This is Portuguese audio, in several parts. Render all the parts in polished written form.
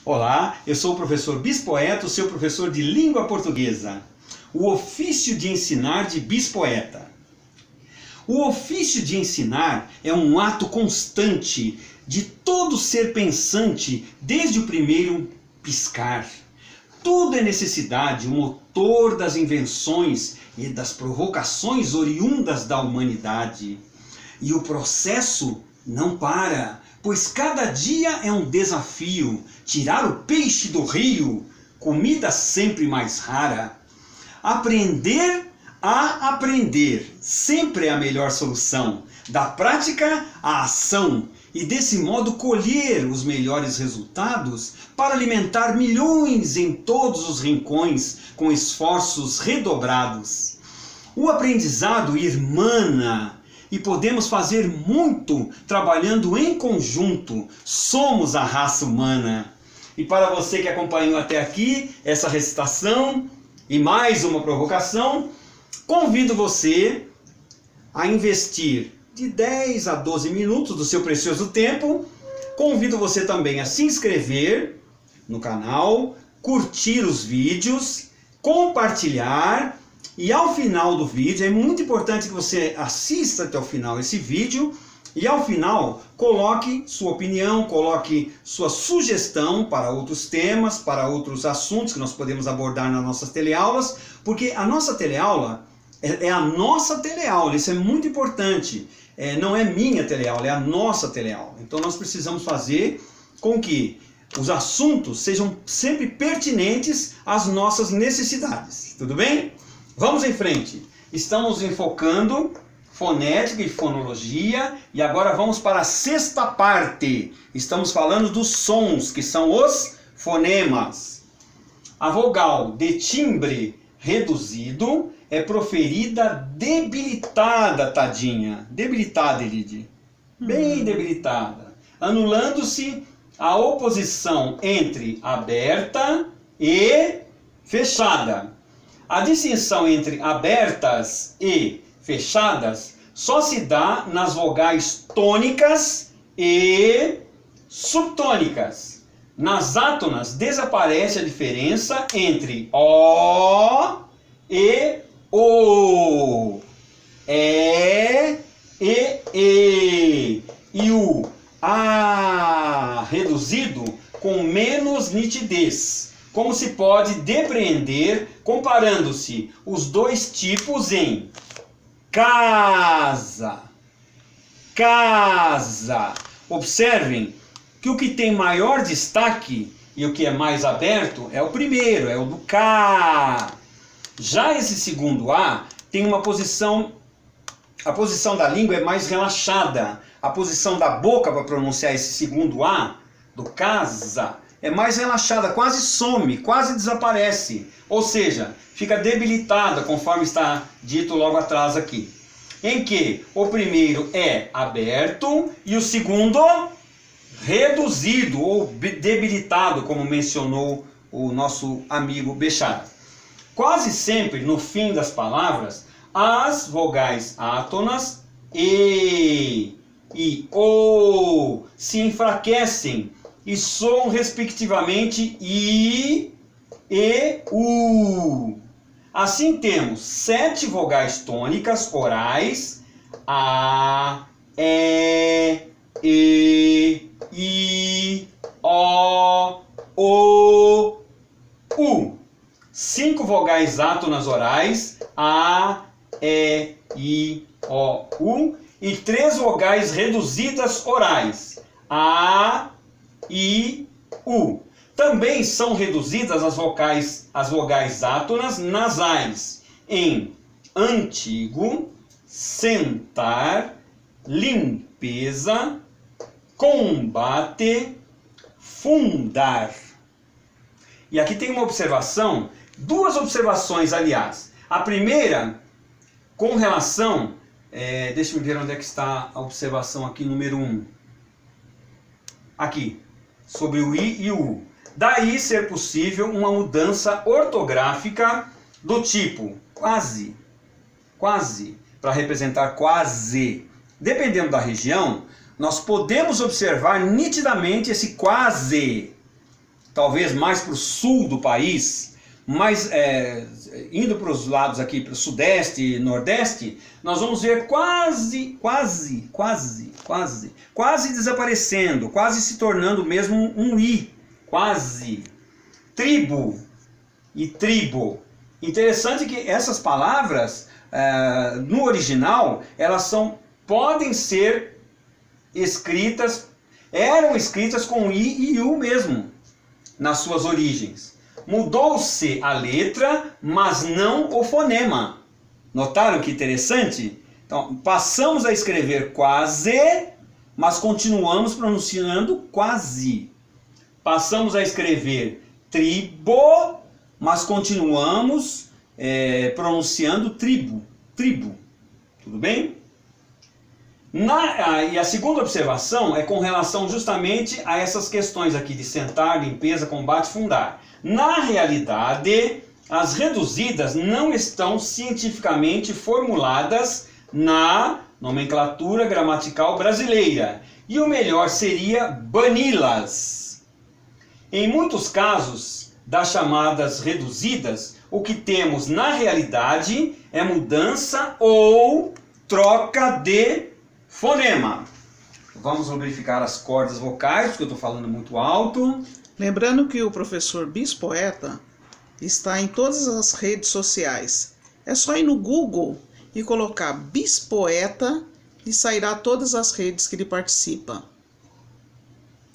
Olá, eu sou o professor Bispoeta, o seu professor de língua portuguesa. O ofício de ensinar de Bispoeta. O ofício de ensinar é um ato constante de todo ser pensante desde o primeiro piscar. Tudo é necessidade, o motor das invenções e das provocações oriundas da humanidade. E o processo não para, pois cada dia é um desafio. Tirar o peixe do rio, comida sempre mais rara. Aprender a aprender, sempre é a melhor solução. Da prática à ação, e desse modo colher os melhores resultados para alimentar milhões em todos os rincões com esforços redobrados. O aprendizado irmana e podemos fazer muito trabalhando em conjunto. Somos a raça humana. E para você que acompanhou até aqui essa recitação e mais uma provocação, convido você a investir de 10 a 12 minutos do seu precioso tempo. Convido você também a se inscrever no canal, curtir os vídeos, compartilhar. E ao final do vídeo, é muito importante que você assista até o final esse vídeo e ao final coloque sua opinião, coloque sua sugestão para outros temas, para outros assuntos que nós podemos abordar nas nossas teleaulas, porque a nossa teleaula é a nossa teleaula, isso é muito importante. Não é minha teleaula, é a nossa teleaula. Então nós precisamos fazer com que os assuntos sejam sempre pertinentes às nossas necessidades. Tudo bem? Vamos em frente. Estamos enfocando fonética e fonologia e agora vamos para a sexta parte. Estamos falando dos sons, que são os fonemas. A vogal de timbre reduzido é proferida debilitada, tadinha. Debilitada, Elide. Bem debilitada. Anulando-se a oposição entre aberta e fechada. A distinção entre abertas e fechadas só se dá nas vogais tônicas e subtônicas. Nas átonas desaparece a diferença entre O e O, E e E, e o A reduzido com menos nitidez, como se pode depreender comparando-se os dois tipos em casa, casa. Observem que o que tem maior destaque e o que é mais aberto é o primeiro, é o do K. Já esse segundo A tem uma posição, a posição da língua é mais relaxada. A posição da boca para pronunciar esse segundo A, do casa, é mais relaxada, quase some, quase desaparece. Ou seja, fica debilitada, conforme está dito logo atrás aqui. Em que o primeiro é aberto e o segundo reduzido ou debilitado, como mencionou o nosso amigo Bechara. Quase sempre, no fim das palavras, as vogais átonas e O se enfraquecem e soam respectivamente I e U. Assim temos 7 vogais tônicas orais: A, E, I, O, U. 5 vogais átonas orais: A, E, I, O, U. E 3 vogais reduzidas orais: A, I, U. Também são reduzidas as vogais átonas nasais em antigo, sentar, limpeza, combate, fundar. E aqui tem uma observação, duas observações, aliás. A primeira, com relação, deixa eu ver onde é que está a observação aqui, número 1. Aqui, sobre o I e o U. Daí ser possível uma mudança ortográfica do tipo quase, quase, para representar quase. Dependendo da região, nós podemos observar nitidamente esse quase. talvez mais para o sul do país, mas indo para os lados aqui, para o sudeste e nordeste, nós vamos ver quase desaparecendo, quase se tornando mesmo um i, quase. Tribo e tribo. Interessante que essas palavras, no original, elas podem ser escritas, eram escritas com i e u mesmo, nas suas origens. Mudou-se a letra, mas não o fonema. Notaram que interessante? Então, passamos a escrever quase, mas continuamos pronunciando quase. Passamos a escrever tribo, mas continuamos pronunciando tribo. Tribo. Tudo bem? E a segunda observação é com relação justamente a essas questões aqui de sentar, limpeza, combate, fundar. Na realidade, as reduzidas não estão cientificamente formuladas na nomenclatura gramatical brasileira. E o melhor seria bani-las. Em muitos casos das chamadas reduzidas, o que temos na realidade é mudança ou troca de fonema. Vamos lubrificar as cordas vocais, porque eu estou falando muito alto. Lembrando que o professor Bispoeta está em todas as redes sociais. É só ir no Google e colocar Bispoeta e sairá todas as redes que ele participa.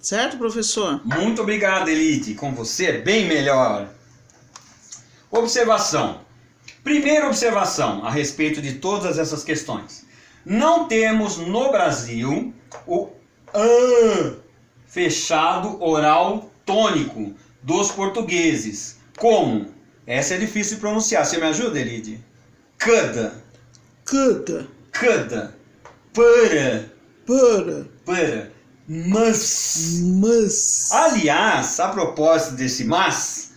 Certo, professor? Muito obrigado, Elide. Com você é bem melhor. Observação. Primeira observação a respeito de todas essas questões. Não temos no Brasil o fechado oral tônico dos portugueses. Como? Essa é difícil de pronunciar. Você me ajuda, Elide? Cada. Cada. Cada. Para. Para. Para. Mas. Mas. Aliás, a propósito desse mas,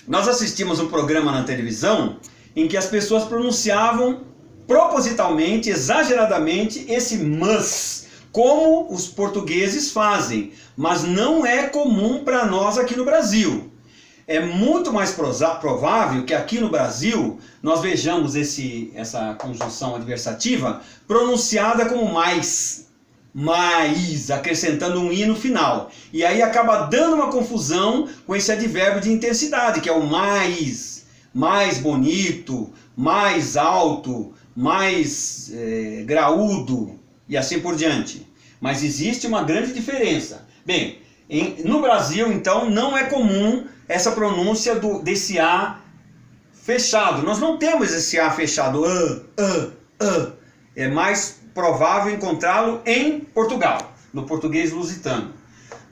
nós assistimos um programa na televisão em que as pessoas pronunciavam propositalmente, exageradamente, esse mas, como os portugueses fazem, mas não é comum para nós aqui no Brasil. É muito mais provável que aqui no Brasil nós vejamos essa conjunção adversativa pronunciada como mais, acrescentando um i no final. E aí acaba dando uma confusão com esse advérbio de intensidade, que é o mais bonito, mais alto, mais graúdo e assim por diante. Mas existe uma grande diferença. Bem, no Brasil, então, não é comum essa pronúncia desse A fechado. Nós não temos esse A fechado. É mais provável encontrá-lo em Portugal, no português lusitano.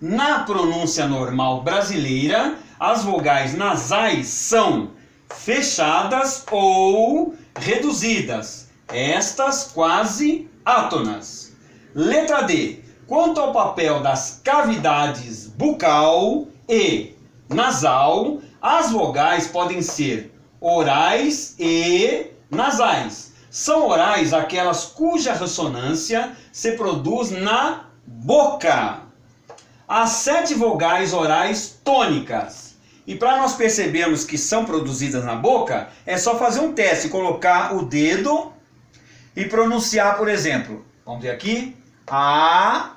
Na pronúncia normal brasileira, as vogais nasais são fechadas ou reduzidas, estas quase átonas. Letra D. Quanto ao papel das cavidades bucal e nasal, as vogais podem ser orais e nasais. São orais aquelas cuja ressonância se produz na boca. As 7 vogais orais tônicas. E para nós percebermos que são produzidas na boca, é só fazer um teste, colocar o dedo e pronunciar, por exemplo, vamos ver aqui, A,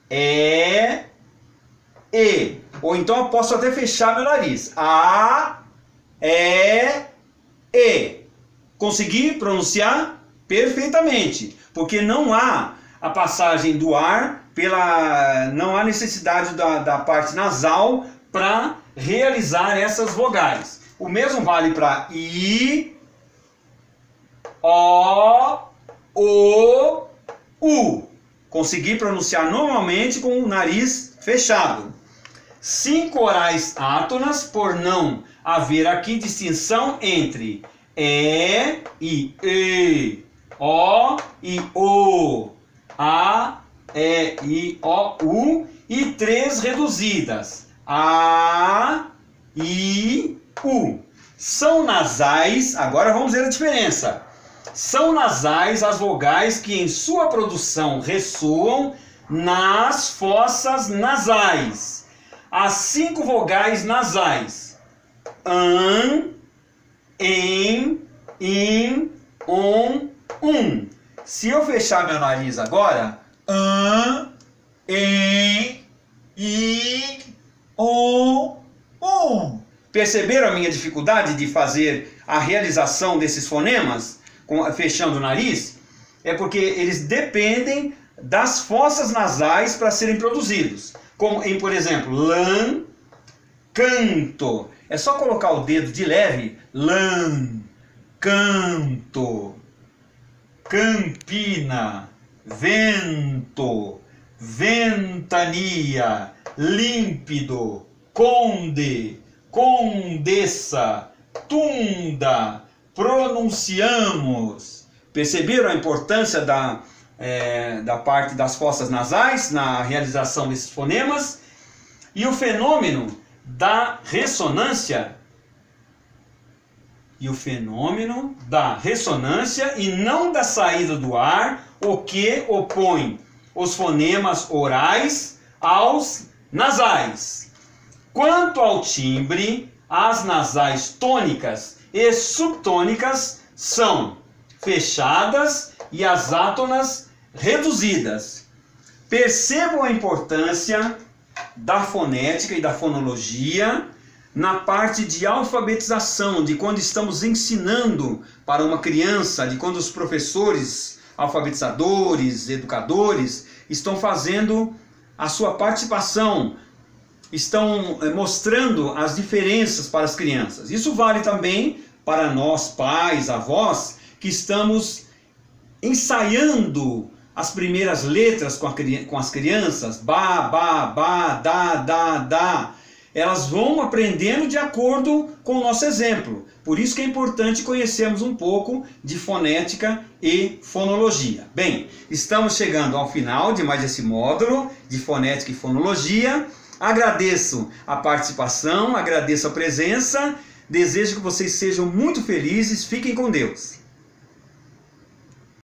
E, E. Ou então eu posso até fechar meu nariz. A, E, E. Consegui pronunciar perfeitamente, porque não há a passagem do ar, não há necessidade da parte nasal para realizar essas vogais. O mesmo vale para I, O, U. Consegui pronunciar normalmente com o nariz fechado. 5 orais átonas, por não haver aqui distinção entre E e E, O e O, A, E, I, O, U, e 3 reduzidas, A, I, U. São nasais, agora vamos ver a diferença. São nasais as vogais que em sua produção ressoam nas fossas nasais. as 5 vogais nasais: an, em, in, on, Se eu fechar meu nariz agora, an, em, in, on, Perceberam a minha dificuldade de fazer a realização desses fonemas, fechando o nariz? É porque eles dependem das fossas nasais para serem produzidos. Como em, por exemplo, lã, canto. É só colocar o dedo de leve, lã, canto, campina, vento, ventania, límpido, conde, condessa, tunda, pronunciamos. Perceberam a importância da parte das fossas nasais na realização desses fonemas? E o fenômeno da ressonância. E não da saída do ar, o que opõe os fonemas orais aos nasais. Quanto ao timbre, as nasais tônicas e subtônicas são fechadas e as átonas reduzidas. Percebam a importância da fonética e da fonologia na parte de alfabetização, de quando estamos ensinando para uma criança, de quando os professores, alfabetizadores, educadores, estão fazendo a sua participação, estão mostrando as diferenças para as crianças. Isso vale também para nós, pais, avós, que estamos ensaiando as primeiras letras com as crianças, ba, ba, ba, da. Elas vão aprendendo de acordo com o nosso exemplo. Por isso que é importante conhecermos um pouco de fonética e fonologia. Bem, estamos chegando ao final de mais esse módulo de fonética e fonologia. Agradeço a participação, agradeço a presença, desejo que vocês sejam muito felizes, fiquem com Deus.